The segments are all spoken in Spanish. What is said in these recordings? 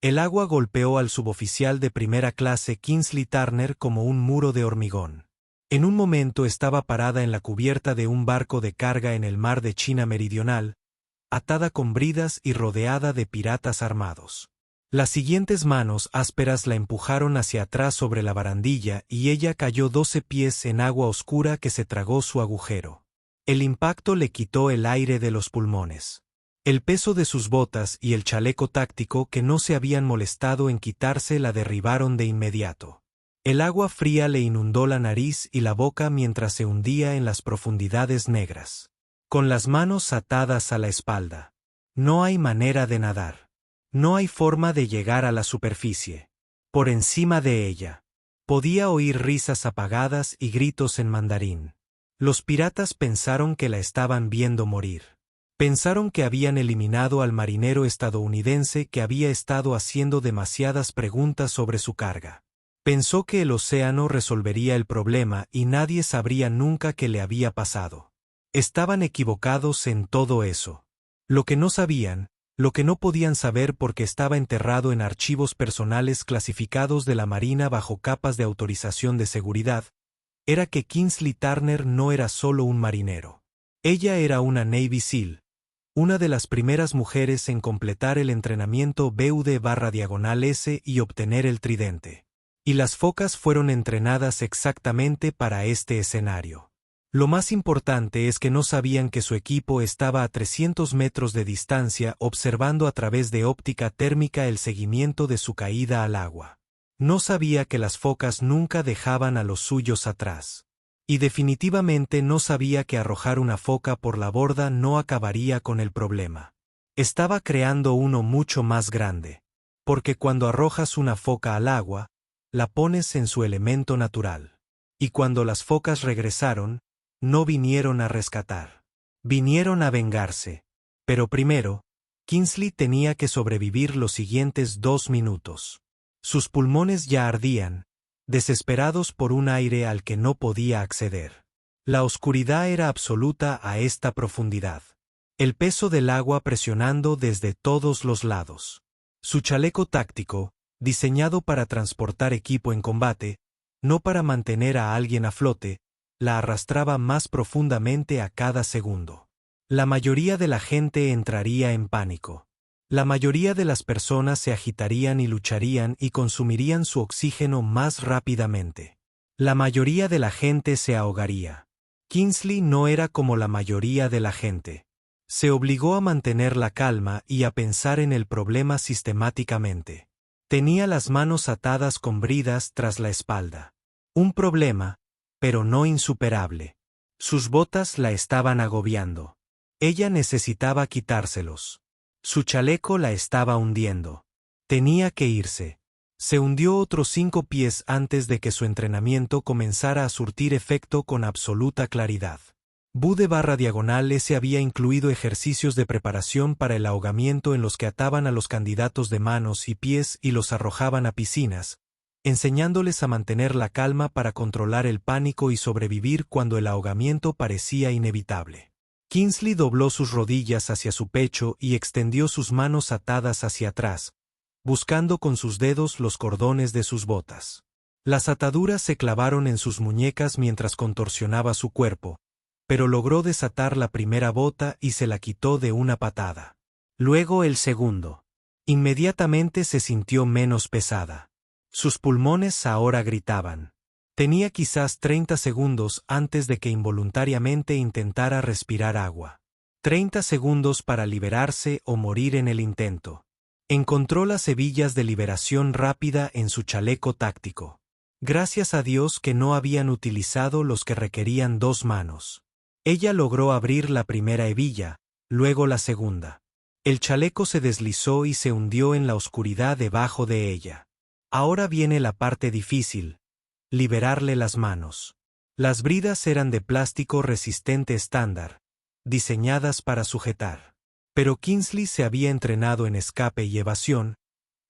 El agua golpeó al suboficial de primera clase Kingsley Turner como un muro de hormigón. En un momento estaba parada en la cubierta de un barco de carga en el mar de China Meridional, atada con bridas y rodeada de piratas armados. Las siguientes manos ásperas la empujaron hacia atrás sobre la barandilla y ella cayó 12 pies en agua oscura que se tragó su agujero. El impacto le quitó el aire de los pulmones. El peso de sus botas y el chaleco táctico que no se habían molestado en quitarse la derribaron de inmediato. El agua fría le inundó la nariz y la boca mientras se hundía en las profundidades negras. Con las manos atadas a la espalda. No hay manera de nadar. No hay forma de llegar a la superficie. Por encima de ella. Podía oír risas apagadas y gritos en mandarín. Los piratas pensaron que la estaban viendo morir. Pensaron que habían eliminado al marinero estadounidense que había estado haciendo demasiadas preguntas sobre su carga. Pensó que el océano resolvería el problema y nadie sabría nunca qué le había pasado. Estaban equivocados en todo eso. Lo que no sabían, lo que no podían saber porque estaba enterrado en archivos personales clasificados de la Marina bajo capas de autorización de seguridad, era que Kingsley Turner no era solo un marinero. Ella era una Navy SEAL, una de las primeras mujeres en completar el entrenamiento BUD/S y obtener el tridente. Y las focas fueron entrenadas exactamente para este escenario. Lo más importante es que no sabían que su equipo estaba a 300 metros de distancia observando a través de óptica térmica el seguimiento de su caída al agua. No sabía que las focas nunca dejaban a los suyos atrás. Y definitivamente no sabía que arrojar una foca por la borda no acabaría con el problema. Estaba creando uno mucho más grande. Porque cuando arrojas una foca al agua, la pones en su elemento natural. Y cuando las focas regresaron, no vinieron a rescatar. Vinieron a vengarse. Pero primero, Kingsley tenía que sobrevivir los siguientes 2 minutos. Sus pulmones ya ardían, desesperados por un aire al que no podía acceder. La oscuridad era absoluta a esta profundidad. El peso del agua presionando desde todos los lados. Su chaleco táctico, diseñado para transportar equipo en combate, no para mantener a alguien a flote, la arrastraba más profundamente a cada segundo. La mayoría de la gente entraría en pánico. La mayoría de las personas se agitarían y lucharían y consumirían su oxígeno más rápidamente. La mayoría de la gente se ahogaría. Kingsley no era como la mayoría de la gente. Se obligó a mantener la calma y a pensar en el problema sistemáticamente. Tenía las manos atadas con bridas tras la espalda. Un problema, pero no insuperable. Sus botas la estaban agobiando. Ella necesitaba quitárselos. Su chaleco la estaba hundiendo. Tenía que irse. Se hundió otros 5 pies antes de que su entrenamiento comenzara a surtir efecto con absoluta claridad. BUD/S había incluido ejercicios de preparación para el ahogamiento en los que ataban a los candidatos de manos y pies y los arrojaban a piscinas, enseñándoles a mantener la calma para controlar el pánico y sobrevivir cuando el ahogamiento parecía inevitable. Kingsley dobló sus rodillas hacia su pecho y extendió sus manos atadas hacia atrás, buscando con sus dedos los cordones de sus botas. Las ataduras se clavaron en sus muñecas mientras contorsionaba su cuerpo, pero logró desatar la primera bota y se la quitó de una patada. Luego el segundo. Inmediatamente se sintió menos pesada. Sus pulmones ahora gritaban. Tenía quizás 30 segundos antes de que involuntariamente intentara respirar agua. 30 segundos para liberarse o morir en el intento. Encontró las hebillas de liberación rápida en su chaleco táctico. Gracias a Dios que no habían utilizado los que requerían 2 manos. Ella logró abrir la primera hebilla, luego la segunda. El chaleco se deslizó y se hundió en la oscuridad debajo de ella. Ahora viene la parte difícil. Liberarle las manos. Las bridas eran de plástico resistente estándar, diseñadas para sujetar. Pero Kingsley se había entrenado en escape y evasión,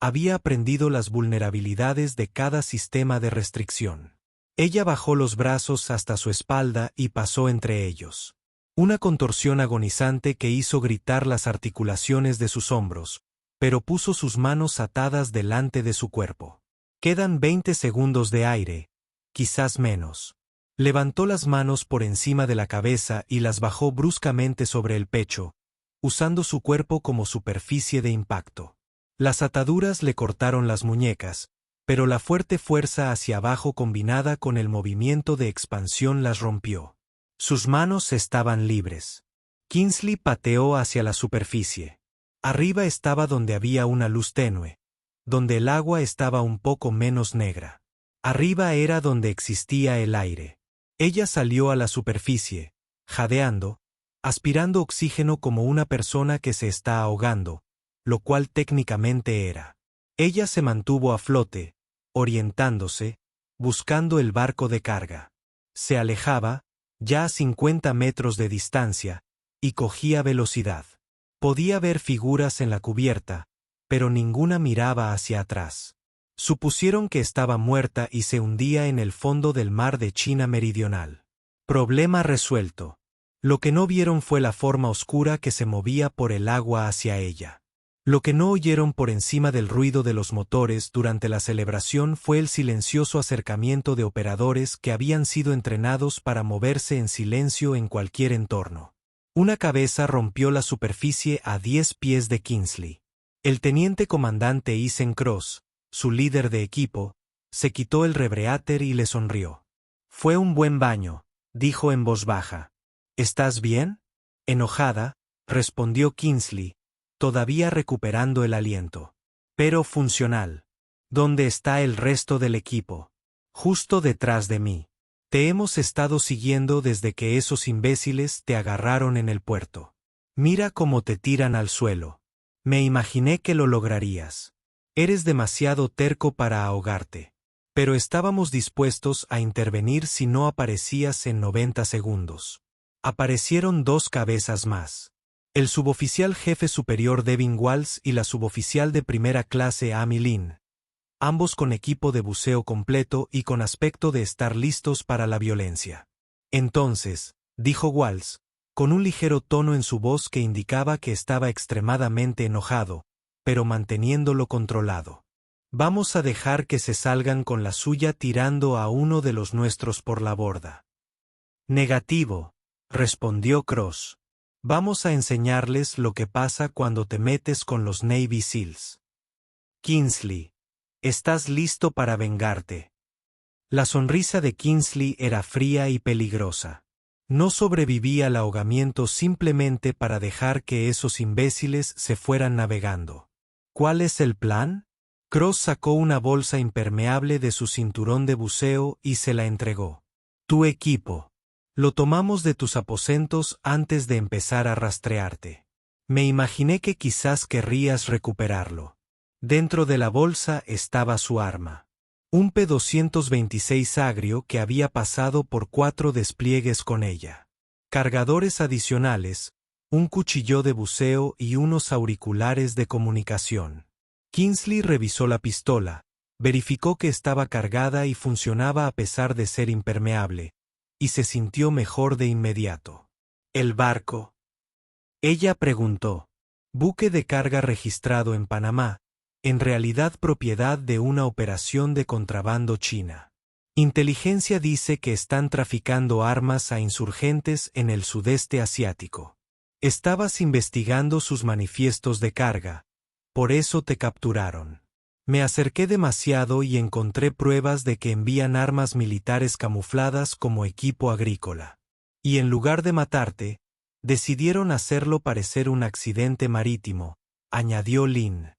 había aprendido las vulnerabilidades de cada sistema de restricción. Ella bajó los brazos hasta su espalda y pasó entre ellos. Una contorsión agonizante que hizo gritar las articulaciones de sus hombros, pero puso sus manos atadas delante de su cuerpo. Quedan 20 segundos de aire, quizás menos. Levantó las manos por encima de la cabeza y las bajó bruscamente sobre el pecho, usando su cuerpo como superficie de impacto. Las ataduras le cortaron las muñecas, pero la fuerte fuerza hacia abajo combinada con el movimiento de expansión las rompió. Sus manos estaban libres. Kingsley pateó hacia la superficie. Arriba estaba donde había una luz tenue, donde el agua estaba un poco menos negra. Arriba era donde existía el aire. Ella salió a la superficie, jadeando, aspirando oxígeno como una persona que se está ahogando, lo cual técnicamente era. Ella se mantuvo a flote, orientándose, buscando el barco de carga. Se alejaba, ya a 50 metros de distancia, y cogía velocidad. Podía ver figuras en la cubierta, pero ninguna miraba hacia atrás. Supusieron que estaba muerta y se hundía en el fondo del mar de China Meridional. Problema resuelto. Lo que no vieron fue la forma oscura que se movía por el agua hacia ella. Lo que no oyeron por encima del ruido de los motores durante la celebración fue el silencioso acercamiento de operadores que habían sido entrenados para moverse en silencio en cualquier entorno. Una cabeza rompió la superficie a 10 pies de Kingsley. El teniente comandante Ethan Cross, su líder de equipo, se quitó el rebreáter y le sonrió. «Fue un buen baño», dijo en voz baja. «¿Estás bien?» Enojada, respondió Kingsley, todavía recuperando el aliento. «Pero funcional. ¿Dónde está el resto del equipo?» «Justo detrás de mí. Te hemos estado siguiendo desde que esos imbéciles te agarraron en el puerto. Mira cómo te tiran al suelo. Me imaginé que lo lograrías. Eres demasiado terco para ahogarte. Pero estábamos dispuestos a intervenir si no aparecías en 90 segundos. Aparecieron 2 cabezas más. El suboficial jefe superior Devin Walls y la suboficial de primera clase Amy Lynn, ambos con equipo de buceo completo y con aspecto de estar listos para la violencia. Entonces, dijo Walls, con un ligero tono en su voz que indicaba que estaba extremadamente enojado, pero manteniéndolo controlado. «Vamos a dejar que se salgan con la suya tirando a uno de los nuestros por la borda». «Negativo», respondió Cross. «Vamos a enseñarles lo que pasa cuando te metes con los Navy SEALs». «Kingsley, ¿estás listo para vengarte?» La sonrisa de Kingsley era fría y peligrosa. No sobreviví al ahogamiento simplemente para dejar que esos imbéciles se fueran navegando. ¿Cuál es el plan? Cross sacó una bolsa impermeable de su cinturón de buceo y se la entregó. Tu equipo. Lo tomamos de tus aposentos antes de empezar a rastrearte. Me imaginé que quizás querrías recuperarlo. Dentro de la bolsa estaba su arma. Un P-226 agrio que había pasado por 4 despliegues con ella. Cargadores adicionales, un cuchillo de buceo y unos auriculares de comunicación. Kingsley revisó la pistola, verificó que estaba cargada y funcionaba a pesar de ser impermeable, y se sintió mejor de inmediato. ¿El barco? Ella preguntó. Buque de carga registrado en Panamá, en realidad propiedad de una operación de contrabando china. Inteligencia dice que están traficando armas a insurgentes en el sudeste asiático. Estabas investigando sus manifiestos de carga, por eso te capturaron. Me acerqué demasiado y encontré pruebas de que envían armas militares camufladas como equipo agrícola. Y en lugar de matarte, decidieron hacerlo parecer un accidente marítimo, añadió Lynn.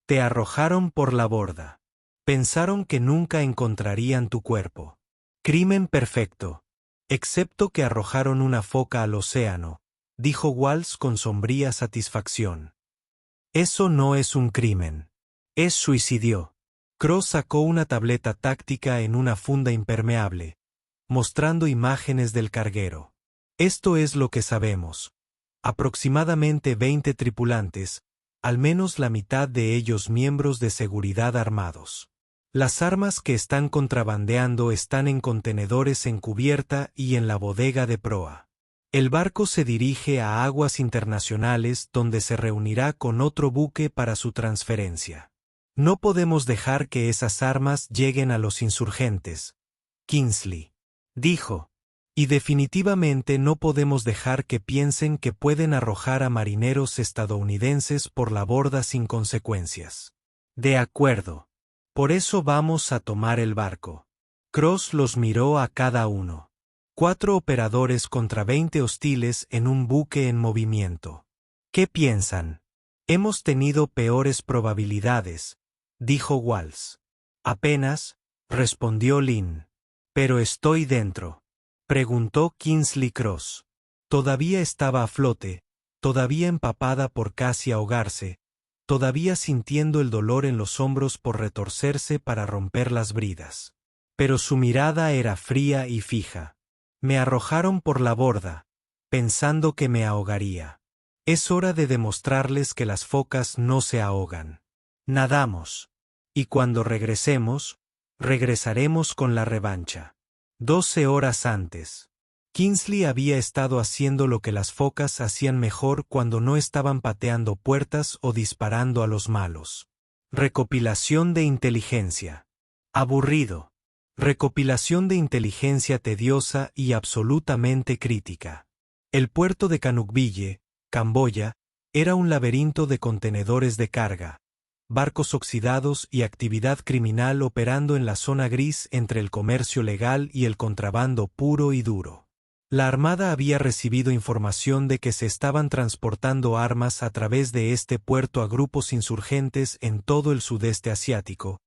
Te arrojaron por la borda. Pensaron que nunca encontrarían tu cuerpo. Crimen perfecto. Excepto que arrojaron una foca al océano, dijo Walls con sombría satisfacción. Eso no es un crimen. Es suicidio. Cross sacó una tableta táctica en una funda impermeable, mostrando imágenes del carguero. Esto es lo que sabemos. Aproximadamente 20 tripulantes, al menos la mitad de ellos miembros de seguridad armados. Las armas que están contrabandeando están en contenedores en cubierta y en la bodega de proa. El barco se dirige a aguas internacionales donde se reunirá con otro buque para su transferencia. No podemos dejar que esas armas lleguen a los insurgentes, Kingsley dijo. Y definitivamente no podemos dejar que piensen que pueden arrojar a marineros estadounidenses por la borda sin consecuencias. De acuerdo. Por eso vamos a tomar el barco. Cross los miró a cada uno. 4 operadores contra 20 hostiles en un buque en movimiento. ¿Qué piensan? Hemos tenido peores probabilidades, dijo Walsh. Apenas, respondió Lynn. Pero estoy dentro. Preguntó Kingsley Cross. Todavía estaba a flote, todavía empapada por casi ahogarse, todavía sintiendo el dolor en los hombros por retorcerse para romper las bridas. Pero su mirada era fría y fija. Me arrojaron por la borda, pensando que me ahogaría. Es hora de demostrarles que las focas no se ahogan. Nadamos. Y cuando regresemos, regresaremos con la revancha. 12 horas antes. Kingsley había estado haciendo lo que las focas hacían mejor cuando no estaban pateando puertas o disparando a los malos. Recopilación de inteligencia. Aburrido. Recopilación de inteligencia tediosa y absolutamente crítica. El puerto de Canukville, Camboya, era un laberinto de contenedores de carga, barcos oxidados y actividad criminal operando en la zona gris entre el comercio legal y el contrabando puro y duro. La Armada había recibido información de que se estaban transportando armas a través de este puerto a grupos insurgentes en todo el sudeste asiático,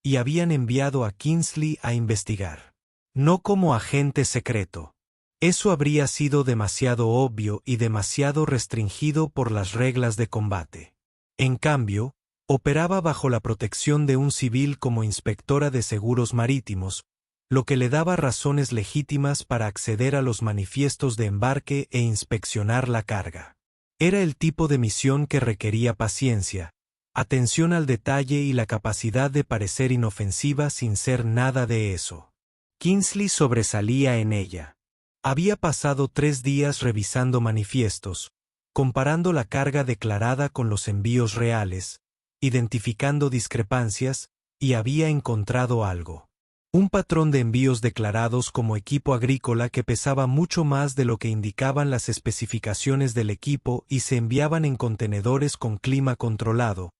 y habían enviado a Kingsley a investigar. No como agente secreto. Eso habría sido demasiado obvio y demasiado restringido por las reglas de combate. En cambio, operaba bajo la protección de un civil como inspectora de seguros marítimos, lo que le daba razones legítimas para acceder a los manifiestos de embarque e inspeccionar la carga. Era el tipo de misión que requería paciencia, atención al detalle y la capacidad de parecer inofensiva sin ser nada de eso. Kingsley sobresalía en ella. Había pasado 3 días revisando manifiestos, comparando la carga declarada con los envíos reales, identificando discrepancias, y había encontrado algo. Un patrón de envíos declarados como equipo agrícola que pesaba mucho más de lo que indicaban las especificaciones del equipo y se enviaban en contenedores con clima controlado,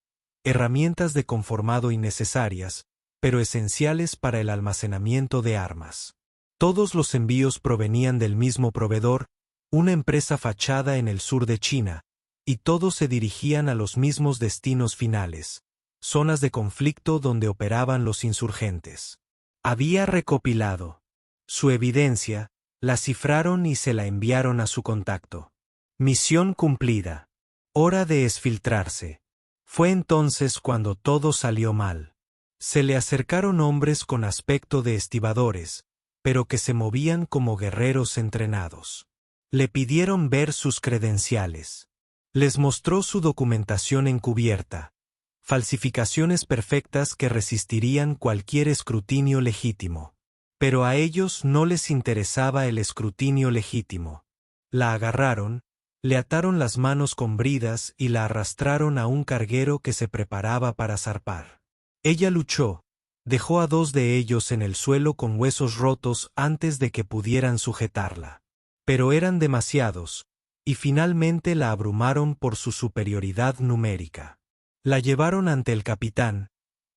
herramientas de conformado innecesarias, pero esenciales para el almacenamiento de armas. Todos los envíos provenían del mismo proveedor, una empresa fachada en el sur de China, y todos se dirigían a los mismos destinos finales, zonas de conflicto donde operaban los insurgentes. Había recopilado su evidencia, la cifraron y se la enviaron a su contacto. Misión cumplida. Hora de exfiltrarse. Fue entonces cuando todo salió mal. Se le acercaron hombres con aspecto de estibadores, pero que se movían como guerreros entrenados. Le pidieron ver sus credenciales. Les mostró su documentación encubierta, falsificaciones perfectas que resistirían cualquier escrutinio legítimo. Pero a ellos no les interesaba el escrutinio legítimo. La agarraron, le ataron las manos con bridas y la arrastraron a un carguero que se preparaba para zarpar. Ella luchó, dejó a 2 de ellos en el suelo con huesos rotos antes de que pudieran sujetarla. Pero eran demasiados, y finalmente la abrumaron por su superioridad numérica. La llevaron ante el capitán,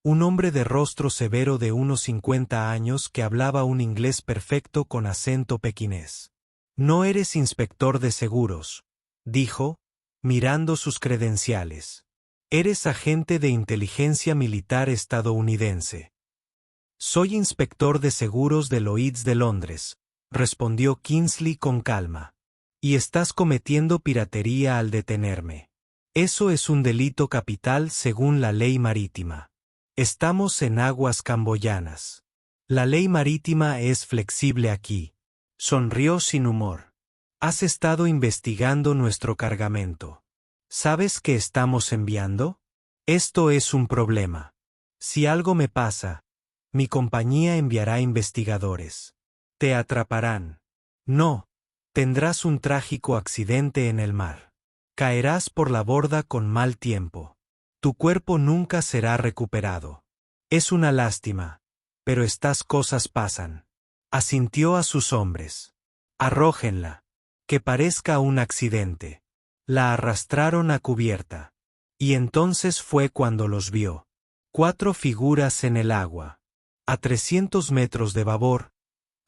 un hombre de rostro severo de unos 50 años que hablaba un inglés perfecto con acento pequinés. «No eres inspector de seguros», dijo, mirando sus credenciales. «Eres agente de inteligencia militar estadounidense». «Soy inspector de seguros de Lloyd's de Londres», respondió Kingsley con calma. «Y estás cometiendo piratería al detenerme. Eso es un delito capital según la ley marítima. Estamos en aguas camboyanas. La ley marítima es flexible aquí». Sonrió sin humor. «Has estado investigando nuestro cargamento. ¿Sabes qué estamos enviando? Esto es un problema. Si algo me pasa, mi compañía enviará investigadores. Te atraparán». «No», Tendrás un trágico accidente en el mar. Caerás por la borda con mal tiempo. Tu cuerpo nunca será recuperado. Es una lástima, pero estas cosas pasan. Asintió a sus hombres. Arrójenla. Que parezca un accidente. La arrastraron a cubierta. Y entonces fue cuando los vio. 4 figuras en el agua. A 300 metros de babor,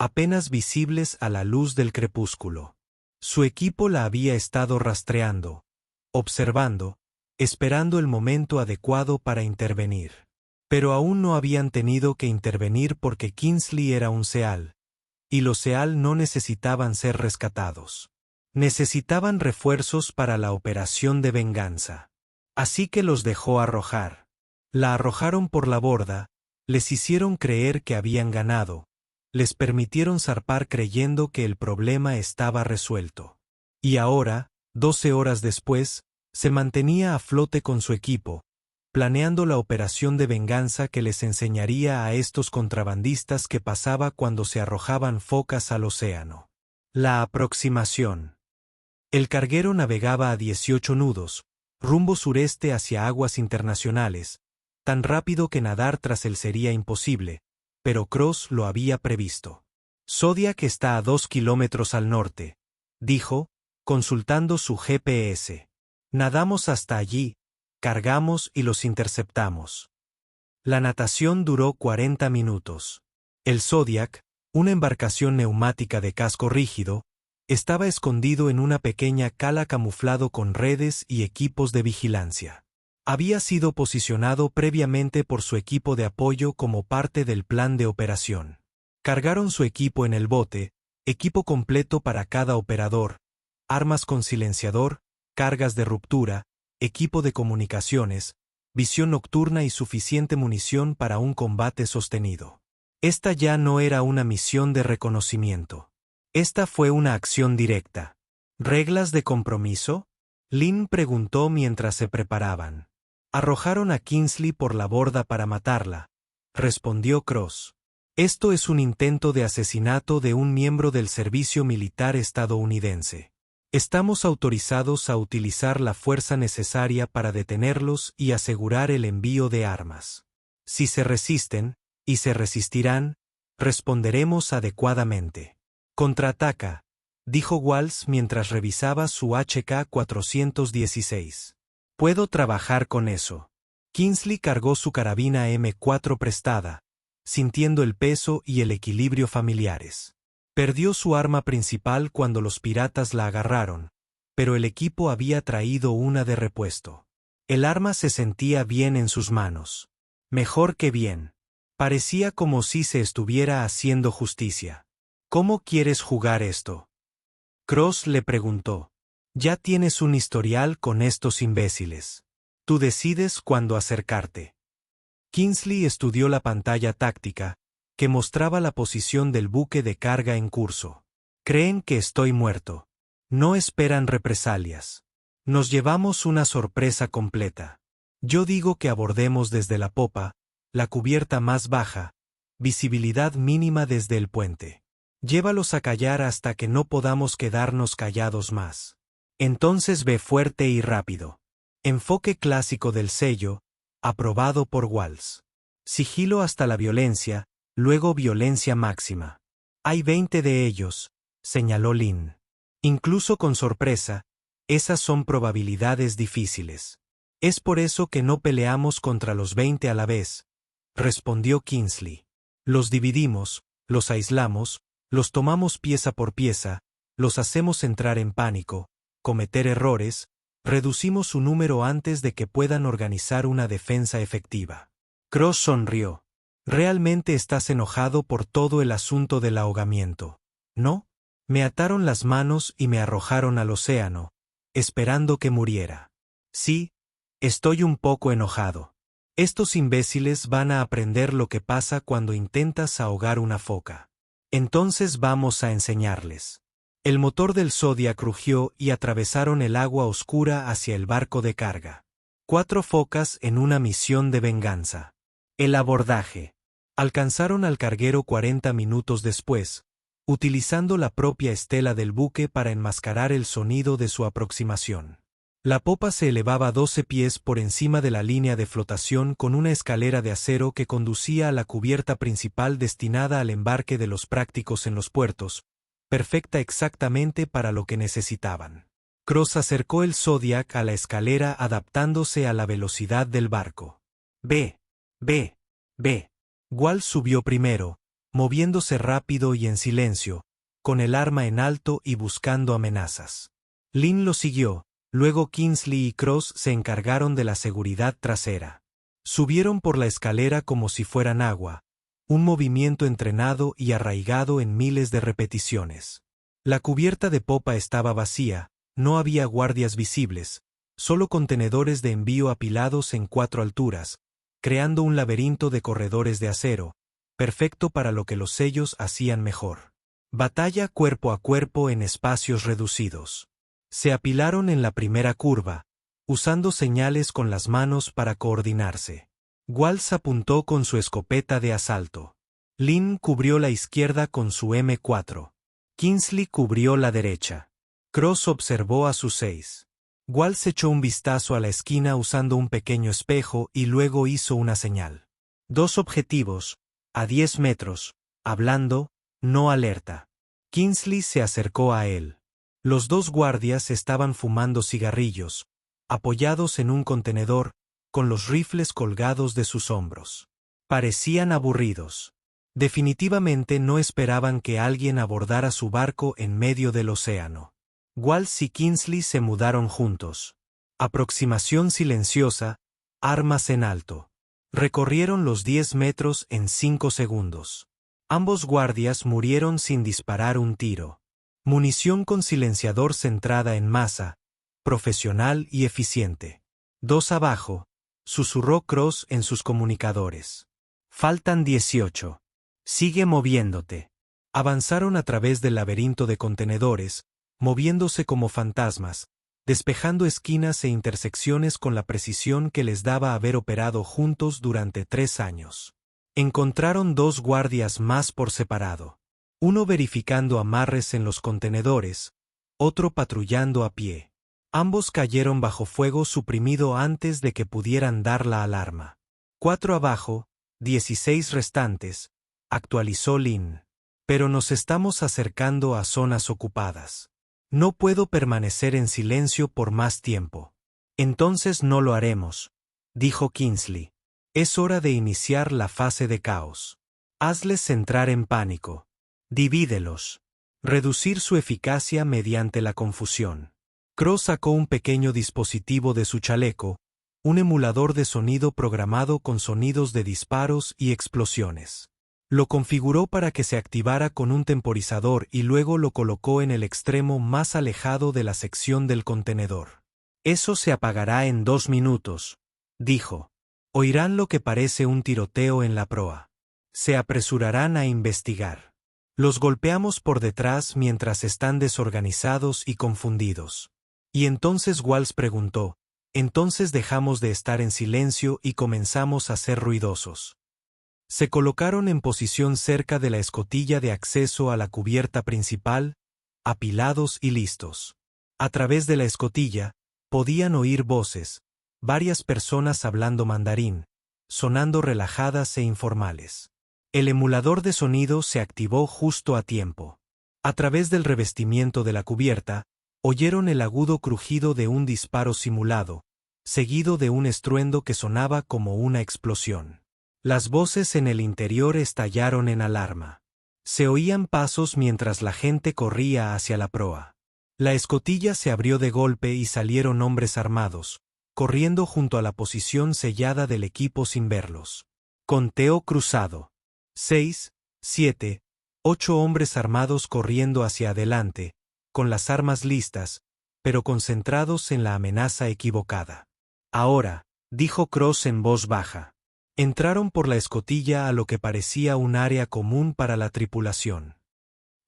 apenas visibles a la luz del crepúsculo. Su equipo la había estado rastreando, observando, esperando el momento adecuado para intervenir. Pero aún no habían tenido que intervenir porque Kingsley era un Seal, y los Seal no necesitaban ser rescatados. Necesitaban refuerzos para la operación de venganza. Así que los dejó arrojar. La arrojaron por la borda, les hicieron creer que habían ganado, les permitieron zarpar creyendo que el problema estaba resuelto. Y ahora, 12 horas después, se mantenía a flote con su equipo, planeando la operación de venganza que les enseñaría a estos contrabandistas qué pasaba cuando se arrojaban focas al océano. La aproximación. El carguero navegaba a 18 nudos, rumbo sureste hacia aguas internacionales, tan rápido que nadar tras él sería imposible, pero Cross lo había previsto. Zodiac está a 2 kilómetros al norte, dijo, consultando su GPS. Nadamos hasta allí, cargamos y los interceptamos. La natación duró 40 minutos. El Zodiac, una embarcación neumática de casco rígido, estaba escondido en una pequeña cala camuflado con redes y equipos de vigilancia. Había sido posicionado previamente por su equipo de apoyo como parte del plan de operación. Cargaron su equipo en el bote, equipo completo para cada operador, armas con silenciador, cargas de ruptura, equipo de comunicaciones, visión nocturna y suficiente munición para un combate sostenido. Esta ya no era una misión de reconocimiento. Esta fue una acción directa. ¿Reglas de compromiso? Lynn preguntó mientras se preparaban. Arrojaron a Kingsley por la borda para matarla, respondió Cross. Esto es un intento de asesinato de un miembro del servicio militar estadounidense. Estamos autorizados a utilizar la fuerza necesaria para detenerlos y asegurar el envío de armas. Si se resisten, y se resistirán, responderemos adecuadamente. Contraataca, dijo Walsh mientras revisaba su HK-416. Puedo trabajar con eso. Kingsley cargó su carabina M4 prestada, sintiendo el peso y el equilibrio familiares. Perdió su arma principal cuando los piratas la agarraron, pero el equipo había traído una de repuesto. El arma se sentía bien en sus manos. Mejor que bien. Parecía como si se estuviera haciendo justicia. ¿Cómo quieres jugar esto? Cross le preguntó. Ya tienes un historial con estos imbéciles. Tú decides cuándo acercarte. Kingsley estudió la pantalla táctica, que mostraba la posición del buque de carga en curso. Creen que estoy muerto. No esperan represalias. Nos llevamos una sorpresa completa. Yo digo que abordemos desde la popa, la cubierta más baja, visibilidad mínima desde el puente. Llévalos a callar hasta que no podamos quedarnos callados más. Entonces ve fuerte y rápido. Enfoque clásico del sello, aprobado por Walsh. Sigilo hasta la violencia, luego violencia máxima. Hay 20 de ellos, señaló Lynn. Incluso con sorpresa, esas son probabilidades difíciles. Es por eso que no peleamos contra los 20 a la vez, respondió Kingsley. Los dividimos, los aislamos, los tomamos pieza por pieza, los hacemos entrar en pánico, cometer errores, reducimos su número antes de que puedan organizar una defensa efectiva. Cross sonrió. Realmente estás enojado por todo el asunto del ahogamiento, ¿no? Me ataron las manos y me arrojaron al océano, esperando que muriera. Sí, estoy un poco enojado. Estos imbéciles van a aprender lo que pasa cuando intentas ahogar una foca. Entonces vamos a enseñarles. El motor del Zodiac rugió y atravesaron el agua oscura hacia el barco de carga. 4 focas en una misión de venganza. El abordaje. Alcanzaron al carguero 40 minutos después, utilizando la propia estela del buque para enmascarar el sonido de su aproximación. La popa se elevaba 12 pies por encima de la línea de flotación con una escalera de acero que conducía a la cubierta principal destinada al embarque de los prácticos en los puertos, perfecta exactamente para lo que necesitaban. Cross acercó el Zodiac a la escalera adaptándose a la velocidad del barco. Ve. Wall subió primero, moviéndose rápido y en silencio, con el arma en alto y buscando amenazas. Lynn lo siguió, luego Kingsley y Cross se encargaron de la seguridad trasera. Subieron por la escalera como si fueran agua, un movimiento entrenado y arraigado en miles de repeticiones. La cubierta de popa estaba vacía, no había guardias visibles, solo contenedores de envío apilados en 4 alturas, creando un laberinto de corredores de acero, perfecto para lo que los sellos hacían mejor. Batalla cuerpo a cuerpo en espacios reducidos. Se apilaron en la primera curva, usando señales con las manos para coordinarse. Walsh apuntó con su escopeta de asalto. Lynn cubrió la izquierda con su M4. Kingsley cubrió la derecha. Cross observó a sus 6. Walsh echó un vistazo a la esquina usando un pequeño espejo y luego hizo una señal. 2 objetivos, a 10 metros, hablando, no alerta. Kingsley se acercó a él. Los 2 guardias estaban fumando cigarrillos, apoyados en un contenedor, con los rifles colgados de sus hombros. Parecían aburridos. Definitivamente no esperaban que alguien abordara su barco en medio del océano. Walsh y Kingsley se mudaron juntos. Aproximación silenciosa, armas en alto. Recorrieron los 10 metros en 5 segundos. Ambos guardias murieron sin disparar un tiro. Munición con silenciador centrada en masa, profesional y eficiente. 2 abajo, susurró Cross en sus comunicadores. Faltan 18. Sigue moviéndote. Avanzaron a través del laberinto de contenedores, moviéndose como fantasmas, despejando esquinas e intersecciones con la precisión que les daba haber operado juntos durante 3 años. Encontraron 2 guardias más por separado. Uno verificando amarres en los contenedores, otro patrullando a pie. Ambos cayeron bajo fuego suprimido antes de que pudieran dar la alarma. 4 abajo, 16 restantes, actualizó Lynn. Pero nos estamos acercando a zonas ocupadas. No puedo permanecer en silencio por más tiempo. Entonces no lo haremos, dijo Kingsley. Es hora de iniciar la fase de caos. Hazles entrar en pánico. Divídelos. Reducir su eficacia mediante la confusión. Cross sacó un pequeño dispositivo de su chaleco, un emulador de sonido programado con sonidos de disparos y explosiones. Lo configuró para que se activara con un temporizador y luego lo colocó en el extremo más alejado de la sección del contenedor. Eso se apagará en 2 minutos, dijo. Oirán lo que parece un tiroteo en la proa. Se apresurarán a investigar. Los golpeamos por detrás mientras están desorganizados y confundidos. Y entonces Walsh preguntó, entonces dejamos de estar en silencio y comenzamos a ser ruidosos. Se colocaron en posición cerca de la escotilla de acceso a la cubierta principal, apilados y listos. A través de la escotilla, podían oír voces, varias personas hablando mandarín, sonando relajadas e informales. El emulador de sonido se activó justo a tiempo. A través del revestimiento de la cubierta, oyeron el agudo crujido de un disparo simulado, seguido de un estruendo que sonaba como una explosión. Las voces en el interior estallaron en alarma. Se oían pasos mientras la gente corría hacia la proa. La escotilla se abrió de golpe y salieron hombres armados, corriendo junto a la posición sellada del equipo sin verlos. Conteo cruzado. 6, 7, 8 hombres armados corriendo hacia adelante, con las armas listas, pero concentrados en la amenaza equivocada. Ahora, dijo Cross en voz baja. Entraron por la escotilla a lo que parecía un área común para la tripulación.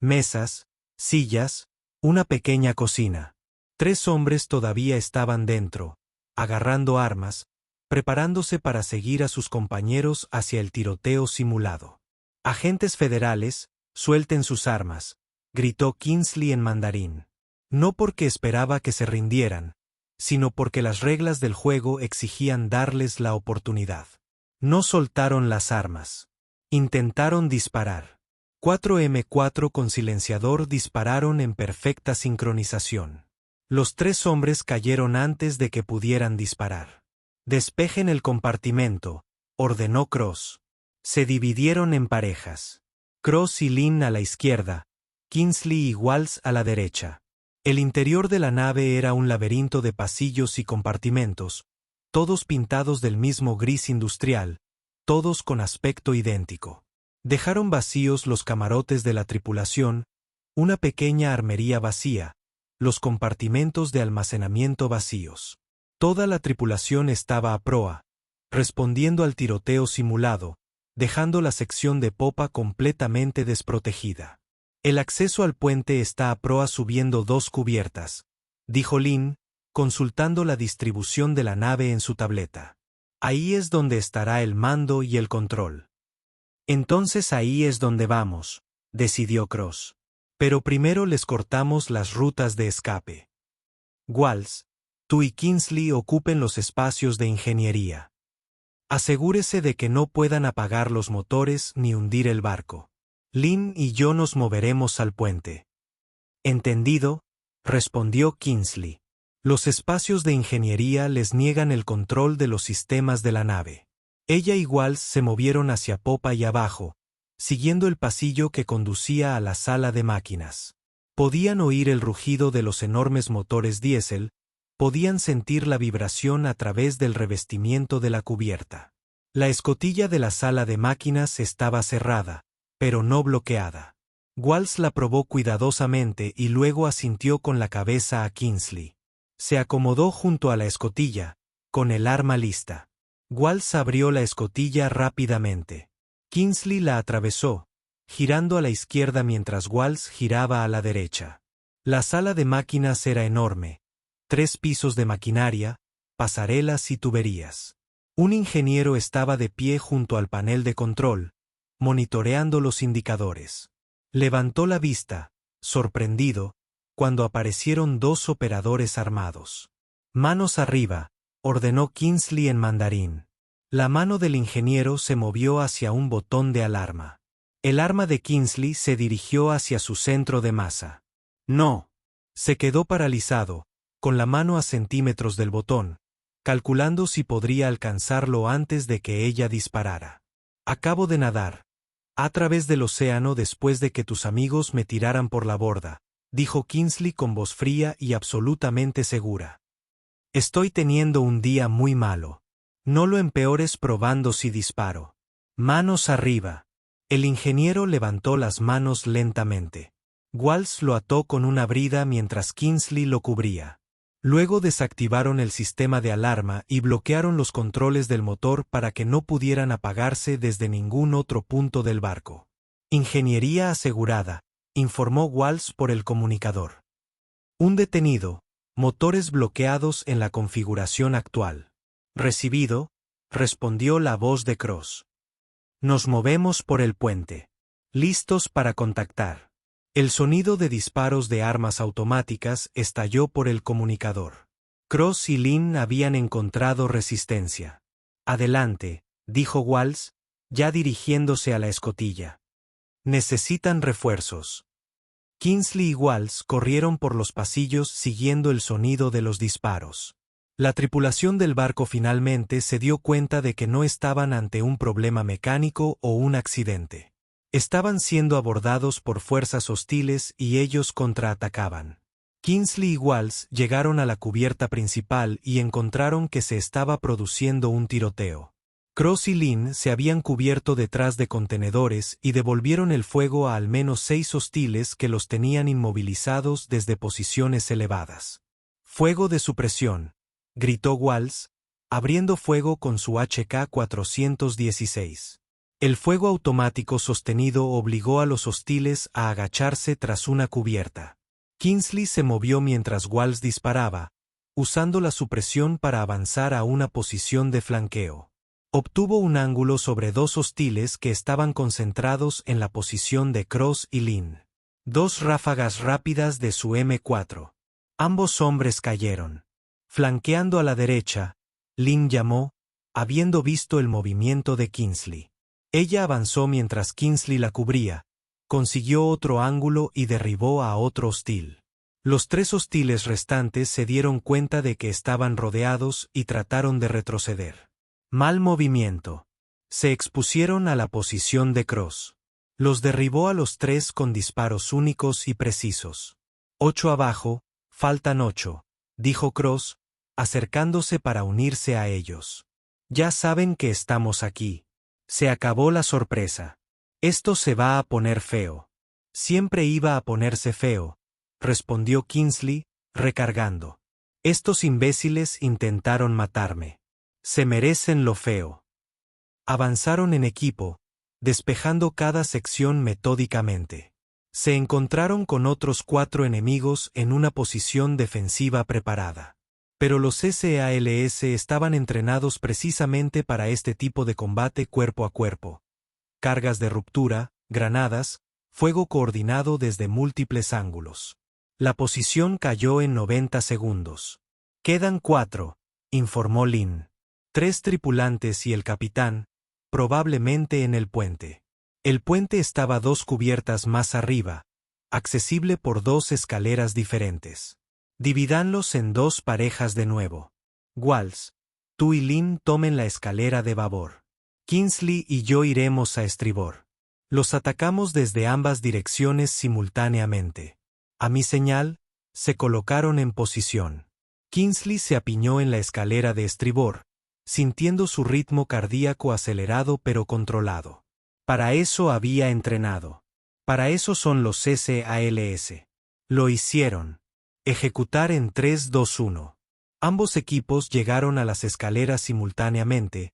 Mesas, sillas, una pequeña cocina. 3 hombres todavía estaban dentro, agarrando armas, preparándose para seguir a sus compañeros hacia el tiroteo simulado. Agentes federales, Suelten sus armas, gritó Kingsley en mandarín. No porque esperaba que se rindieran, sino porque las reglas del juego exigían darles la oportunidad. No soltaron las armas. Intentaron disparar. 4M4 con silenciador dispararon en perfecta sincronización. Los 3 hombres cayeron antes de que pudieran disparar. Despejen el compartimento, ordenó Cross. Se dividieron en parejas. Cross y Lynn a la izquierda, Kingsley y Walsh a la derecha. El interior de la nave era un laberinto de pasillos y compartimentos, todos pintados del mismo gris industrial, todos con aspecto idéntico. Dejaron vacíos los camarotes de la tripulación, una pequeña armería vacía, los compartimentos de almacenamiento vacíos. Toda la tripulación estaba a proa, respondiendo al tiroteo simulado, dejando la sección de popa completamente desprotegida. El acceso al puente está a proa subiendo 2 cubiertas, dijo Lynn, consultando la distribución de la nave en su tableta. Ahí es donde estará el mando y el control. Entonces ahí es donde vamos, decidió Cross. Pero primero les cortamos las rutas de escape. Walsh, tú y Kingsley ocupen los espacios de ingeniería. Asegúrese de que no puedan apagar los motores ni hundir el barco. Lynn y yo nos moveremos al puente. Entendido, respondió Kingsley. Los espacios de ingeniería les niegan el control de los sistemas de la nave. Ella y Walsh se movieron hacia popa y abajo, siguiendo el pasillo que conducía a la sala de máquinas. Podían oír el rugido de los enormes motores diésel, podían sentir la vibración a través del revestimiento de la cubierta. La escotilla de la sala de máquinas estaba cerrada, pero no bloqueada. Walsh la probó cuidadosamente y luego asintió con la cabeza a Kingsley. Se acomodó junto a la escotilla, con el arma lista. Walsh abrió la escotilla rápidamente. Kingsley la atravesó, girando a la izquierda mientras Walsh giraba a la derecha. La sala de máquinas era enorme, 3 pisos de maquinaria, pasarelas y tuberías. Un ingeniero estaba de pie junto al panel de control, monitoreando los indicadores. Levantó la vista, sorprendido, cuando aparecieron 2 operadores armados. Manos arriba, ordenó Kingsley en mandarín. La mano del ingeniero se movió hacia un botón de alarma. El arma de Kingsley se dirigió hacia su centro de masa. No. Se quedó paralizado, con la mano a centímetros del botón, calculando si podría alcanzarlo antes de que ella disparara. Acabo de nadar a través del océano después de que tus amigos me tiraran por la borda, dijo Kingsley con voz fría y absolutamente segura. Estoy teniendo un día muy malo. No lo empeores probando si disparo. Manos arriba. El ingeniero levantó las manos lentamente. Walsh lo ató con una brida mientras Kingsley lo cubría. Luego desactivaron el sistema de alarma y bloquearon los controles del motor para que no pudieran apagarse desde ningún otro punto del barco. Ingeniería asegurada, informó Walsh por el comunicador. Un detenido, motores bloqueados en la configuración actual. Recibido, respondió la voz de Cross. Nos movemos por el puente. Listos para contactar. El sonido de disparos de armas automáticas estalló por el comunicador. Cross y Lynn habían encontrado resistencia. Adelante, dijo Walsh, ya dirigiéndose a la escotilla. Necesitan refuerzos. Kingsley y Walsh corrieron por los pasillos siguiendo el sonido de los disparos. La tripulación del barco finalmente se dio cuenta de que no estaban ante un problema mecánico o un accidente. Estaban siendo abordados por fuerzas hostiles y ellos contraatacaban. Kingsley y Walsh llegaron a la cubierta principal y encontraron que se estaba produciendo un tiroteo. Cross y Lynn se habían cubierto detrás de contenedores y devolvieron el fuego a al menos 6 hostiles que los tenían inmovilizados desde posiciones elevadas. Fuego de supresión, gritó Walsh, abriendo fuego con su HK-416. El fuego automático sostenido obligó a los hostiles a agacharse tras una cubierta. Kingsley se movió mientras Walsh disparaba, usando la supresión para avanzar a una posición de flanqueo. Obtuvo un ángulo sobre dos hostiles que estaban concentrados en la posición de Cross y Lin. Dos ráfagas rápidas de su M4. Ambos hombres cayeron. Flanqueando a la derecha, Lin llamó, habiendo visto el movimiento de Kingsley. Ella avanzó mientras Kingsley la cubría, consiguió otro ángulo y derribó a otro hostil. Los tres hostiles restantes se dieron cuenta de que estaban rodeados y trataron de retroceder. Mal movimiento. Se expusieron a la posición de Cross. Los derribó a los tres con disparos únicos y precisos. 8 abajo, faltan 8, dijo Cross, acercándose para unirse a ellos. Ya saben que estamos aquí. Se acabó la sorpresa. Esto se va a poner feo. Siempre iba a ponerse feo, respondió Kingsley, recargando. Estos imbéciles intentaron matarme. Se merecen lo feo. Avanzaron en equipo, despejando cada sección metódicamente. Se encontraron con otros 4 enemigos en una posición defensiva preparada. Pero los SALS estaban entrenados precisamente para este tipo de combate cuerpo a cuerpo. Cargas de ruptura, granadas, fuego coordinado desde múltiples ángulos. La posición cayó en 90 segundos. Quedan 4, informó Lin. 3 tripulantes y el capitán, probablemente en el puente. El puente estaba 2 cubiertas más arriba, accesible por 2 escaleras diferentes. Divídanlos en 2 parejas de nuevo. Walsh, tú y Lin tomen la escalera de babor. Kingsley y yo iremos a estribor. Los atacamos desde ambas direcciones simultáneamente. A mi señal, se colocaron en posición. Kingsley se apiñó en la escalera de estribor, sintiendo su ritmo cardíaco acelerado pero controlado. Para eso había entrenado. Para eso son los SALS. Lo hicieron. Ejecutar en 3, 2, 1. Ambos equipos llegaron a las escaleras simultáneamente,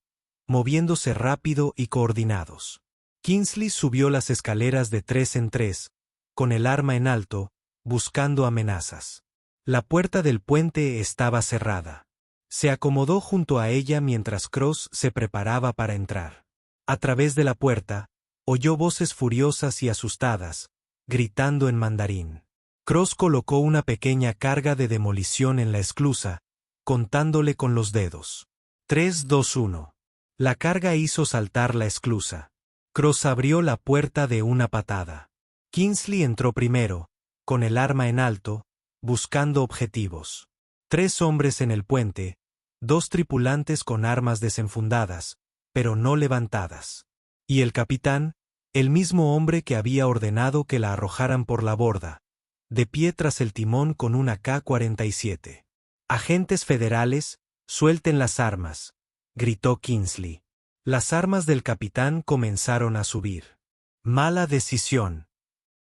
moviéndose rápido y coordinados. Kingsley subió las escaleras de 3 en 3, con el arma en alto, buscando amenazas. La puerta del puente estaba cerrada. Se acomodó junto a ella mientras Cross se preparaba para entrar. A través de la puerta, oyó voces furiosas y asustadas, gritando en mandarín. Cross colocó una pequeña carga de demolición en la esclusa, contándole con los dedos. 3, 2, 1. La carga hizo saltar la esclusa. Cross abrió la puerta de una patada. Kingsley entró primero, con el arma en alto, buscando objetivos. 3 hombres en el puente, 2 tripulantes con armas desenfundadas, pero no levantadas. Y el capitán, el mismo hombre que había ordenado que la arrojaran por la borda, de pie tras el timón con una K-47. Agentes federales, suelten las armas, gritó Kingsley. Las armas del capitán comenzaron a subir. Mala decisión.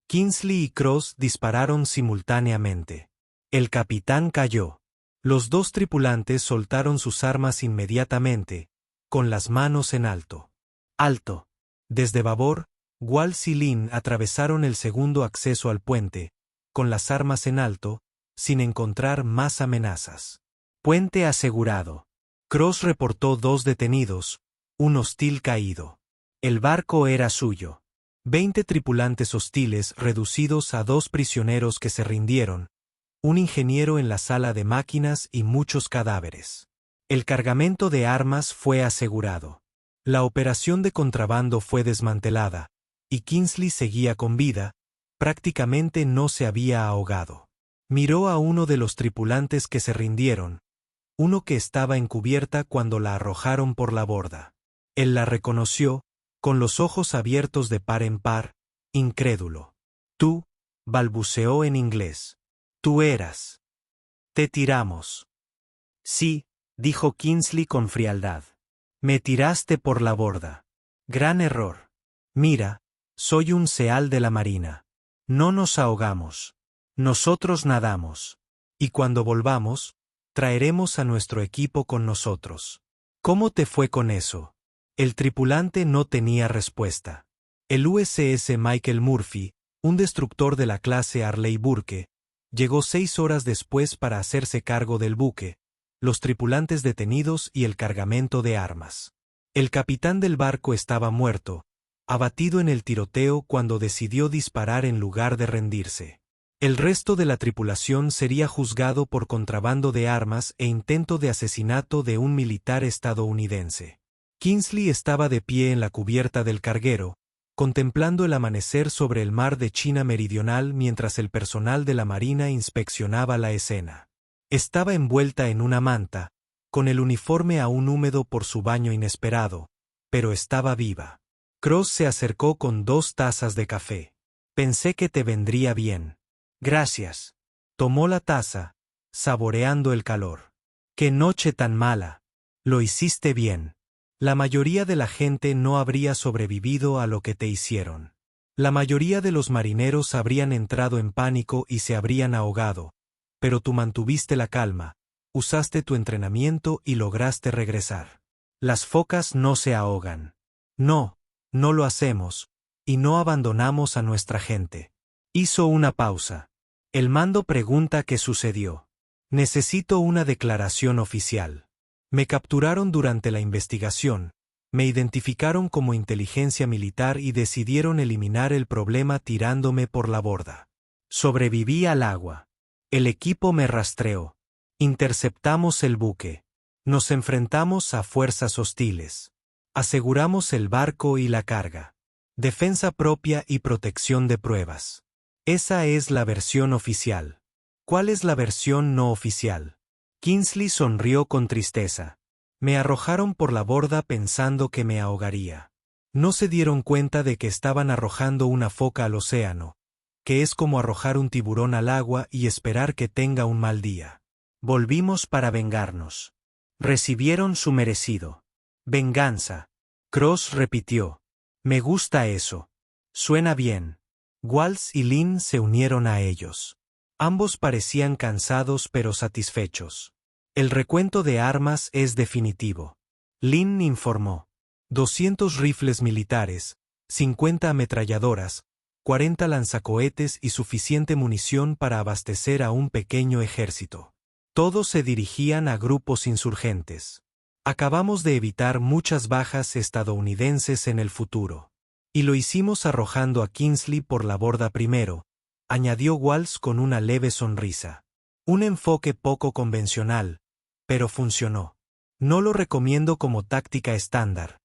Kingsley y Cross dispararon simultáneamente. El capitán cayó. Los 2 tripulantes soltaron sus armas inmediatamente, con las manos en alto. ¡Alto! Desde babor, Walsh y Lin atravesaron el segundo acceso al puente, con las armas en alto, sin encontrar más amenazas. Puente asegurado. Cross reportó 2 detenidos, un hostil caído. El barco era suyo. 20 tripulantes hostiles reducidos a 2 prisioneros que se rindieron, un ingeniero en la sala de máquinas y muchos cadáveres. El cargamento de armas fue asegurado. La operación de contrabando fue desmantelada, y Kingsley seguía con vida, prácticamente no se había ahogado. Miró a uno de los tripulantes que se rindieron, uno que estaba en cubierta cuando la arrojaron por la borda. Él la reconoció, con los ojos abiertos de par en par, incrédulo. Tú, balbuceó en inglés. Tú eras. Te tiramos. Sí, dijo Kingsley con frialdad. Me tiraste por la borda. Gran error. Mira, soy un SEAL de la Marina. No nos ahogamos. Nosotros nadamos. Y cuando volvamos, traeremos a nuestro equipo con nosotros. ¿Cómo te fue con eso? El tripulante no tenía respuesta. El USS Michael Murphy, un destructor de la clase Arleigh Burke, llegó 6 horas después para hacerse cargo del buque, los tripulantes detenidos y el cargamento de armas. El capitán del barco estaba muerto, abatido en el tiroteo cuando decidió disparar en lugar de rendirse. El resto de la tripulación sería juzgado por contrabando de armas e intento de asesinato de un militar estadounidense. Kingsley estaba de pie en la cubierta del carguero, contemplando el amanecer sobre el mar de China Meridional mientras el personal de la Marina inspeccionaba la escena. Estaba envuelta en una manta, con el uniforme aún húmedo por su baño inesperado, pero estaba viva. Cross se acercó con 2 tazas de café. Pensé que te vendría bien. Gracias. Tomó la taza, saboreando el calor. ¡Qué noche tan mala! Lo hiciste bien. La mayoría de la gente no habría sobrevivido a lo que te hicieron. La mayoría de los marineros habrían entrado en pánico y se habrían ahogado, pero tú mantuviste la calma, usaste tu entrenamiento y lograste regresar. Las focas no se ahogan. No, no lo hacemos, y no abandonamos a nuestra gente. Hizo una pausa. El mando pregunta qué sucedió. Necesito una declaración oficial. Me capturaron durante la investigación, me identificaron como inteligencia militar y decidieron eliminar el problema tirándome por la borda. Sobreviví al agua. El equipo me rastreó. Interceptamos el buque. Nos enfrentamos a fuerzas hostiles. Aseguramos el barco y la carga. Defensa propia y protección de pruebas. Esa es la versión oficial. ¿Cuál es la versión no oficial? Kingsley sonrió con tristeza. Me arrojaron por la borda pensando que me ahogaría. No se dieron cuenta de que estaban arrojando una foca al océano, que es como arrojar un tiburón al agua y esperar que tenga un mal día. Volvimos para vengarnos. Recibieron su merecido. Venganza. Cross repitió. Me gusta eso. Suena bien. Walsh y Lynn se unieron a ellos. Ambos parecían cansados pero satisfechos. El recuento de armas es definitivo. Lynn informó. 200 rifles militares, 50 ametralladoras, 40 lanzacohetes y suficiente munición para abastecer a un pequeño ejército. Todos se dirigían a grupos insurgentes. Acabamos de evitar muchas bajas estadounidenses en el futuro. Y lo hicimos arrojando a Kingsley por la borda primero, añadió Walsh con una leve sonrisa. Un enfoque poco convencional, pero funcionó. No lo recomiendo como táctica estándar,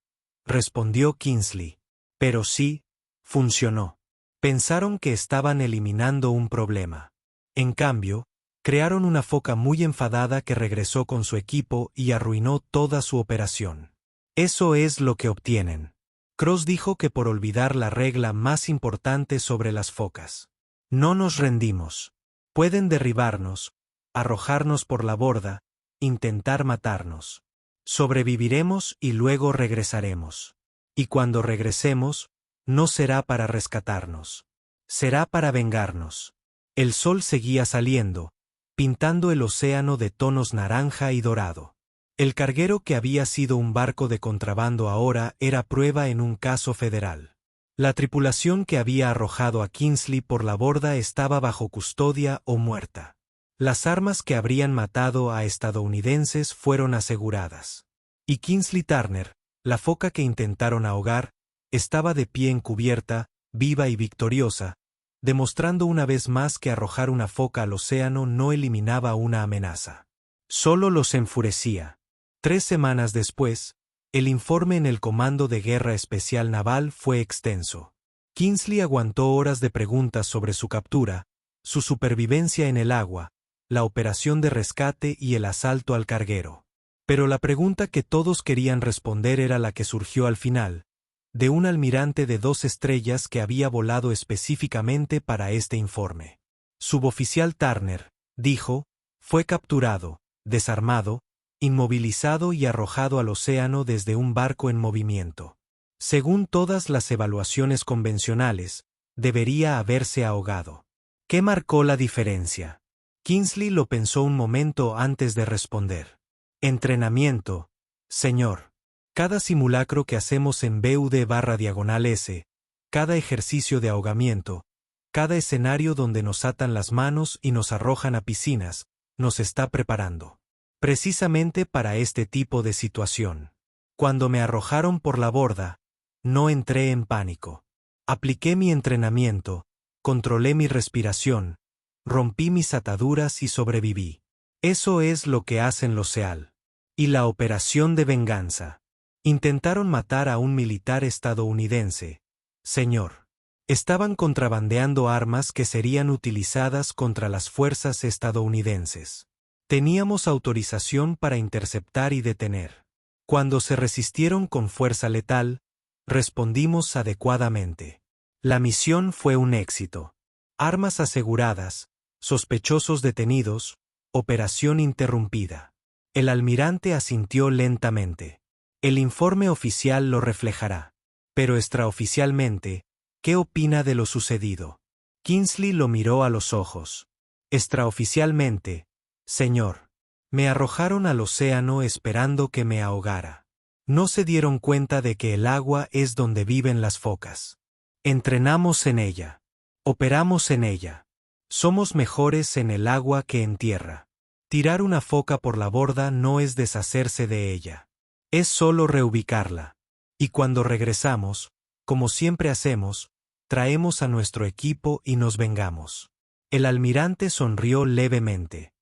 respondió Kingsley. Pero sí, funcionó. Pensaron que estaban eliminando un problema. En cambio, crearon una foca muy enfadada que regresó con su equipo y arruinó toda su operación. Eso es lo que obtienen. Cross dijo que por olvidar la regla más importante sobre las focas. No nos rendimos. Pueden derribarnos, arrojarnos por la borda, intentar matarnos. Sobreviviremos y luego regresaremos. Y cuando regresemos, no será para rescatarnos. Será para vengarnos. El sol seguía saliendo, pintando el océano de tonos naranja y dorado. El carguero que había sido un barco de contrabando ahora era prueba en un caso federal. La tripulación que había arrojado a Kingsley por la borda estaba bajo custodia o muerta. Las armas que habrían matado a estadounidenses fueron aseguradas. Y Kingsley Turner, la foca que intentaron ahogar, estaba de pie en cubierta, viva y victoriosa, demostrando una vez más que arrojar una foca al océano no eliminaba una amenaza. Solo los enfurecía. 3 semanas después, el informe en el Comando de Guerra Especial Naval fue extenso. Kingsley aguantó horas de preguntas sobre su captura, su supervivencia en el agua, la operación de rescate y el asalto al carguero. Pero la pregunta que todos querían responder era la que surgió al final, de un almirante de 2 estrellas que había volado específicamente para este informe. Suboficial Turner, dijo, fue capturado, desarmado, inmovilizado y arrojado al océano desde un barco en movimiento. Según todas las evaluaciones convencionales, debería haberse ahogado. ¿Qué marcó la diferencia? Kingsley lo pensó un momento antes de responder. Entrenamiento, señor. Cada simulacro que hacemos en BUD/S, cada ejercicio de ahogamiento, cada escenario donde nos atan las manos y nos arrojan a piscinas, nos está preparando. Precisamente para este tipo de situación. Cuando me arrojaron por la borda, no entré en pánico. Apliqué mi entrenamiento, controlé mi respiración, rompí mis ataduras y sobreviví. Eso es lo que hacen los SEAL. Y la operación de venganza. Intentaron matar a un militar estadounidense. Señor. Estaban contrabandeando armas que serían utilizadas contra las fuerzas estadounidenses. Teníamos autorización para interceptar y detener. Cuando se resistieron con fuerza letal, respondimos adecuadamente. La misión fue un éxito. Armas aseguradas, sospechosos detenidos, operación interrumpida. El almirante asintió lentamente. El informe oficial lo reflejará. Pero extraoficialmente, ¿qué opina de lo sucedido? Kingsley lo miró a los ojos. Extraoficialmente, señor. Me arrojaron al océano esperando que me ahogara. No se dieron cuenta de que el agua es donde viven las focas. Entrenamos en ella. Operamos en ella. Somos mejores en el agua que en tierra. Tirar una foca por la borda no es deshacerse de ella. Es solo reubicarla. Y cuando regresamos, como siempre hacemos, traemos a nuestro equipo y nos vengamos. El almirante sonrió levemente.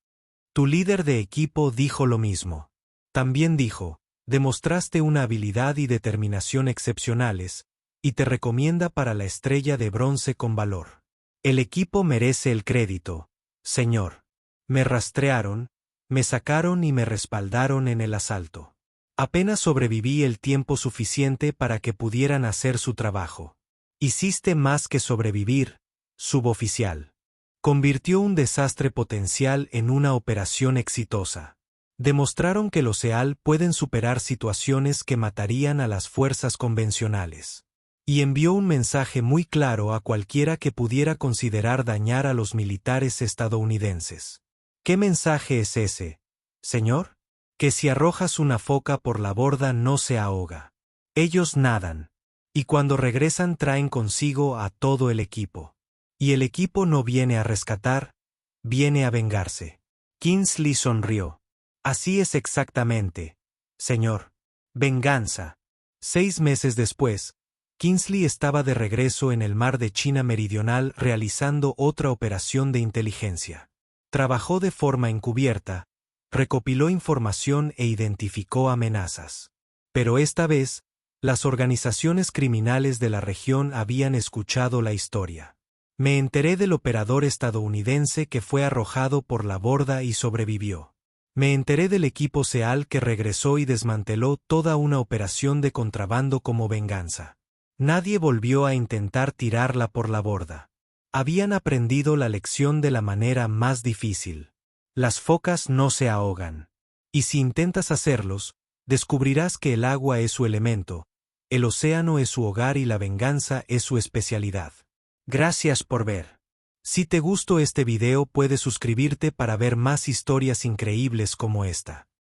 Tu líder de equipo dijo lo mismo. También dijo, demostraste una habilidad y determinación excepcionales, y te recomienda para la estrella de bronce con valor. El equipo merece el crédito, señor. Me rastrearon, me sacaron y me respaldaron en el asalto. Apenas sobreviví el tiempo suficiente para que pudieran hacer su trabajo. Hiciste más que sobrevivir, suboficial. Convirtió un desastre potencial en una operación exitosa. Demostraron que los SEAL pueden superar situaciones que matarían a las fuerzas convencionales. Y envió un mensaje muy claro a cualquiera que pudiera considerar dañar a los militares estadounidenses. ¿Qué mensaje es ese, señor? Que si arrojas una foca por la borda no se ahoga. Ellos nadan. Y cuando regresan traen consigo a todo el equipo. Y el equipo no viene a rescatar, viene a vengarse. Kingsley sonrió. Así es exactamente, señor. Venganza. 6 meses después, Kingsley estaba de regreso en el mar de China Meridional realizando otra operación de inteligencia. Trabajó de forma encubierta, recopiló información e identificó amenazas. Pero esta vez, las organizaciones criminales de la región habían escuchado la historia. Me enteré del operador estadounidense que fue arrojado por la borda y sobrevivió. Me enteré del equipo SEAL que regresó y desmanteló toda una operación de contrabando como venganza. Nadie volvió a intentar tirarla por la borda. Habían aprendido la lección de la manera más difícil. Las focas no se ahogan. Y si intentas hacerlos, descubrirás que el agua es su elemento, el océano es su hogar y la venganza es su especialidad. Gracias por ver. Si te gustó este video puedes suscribirte para ver más historias increíbles como esta.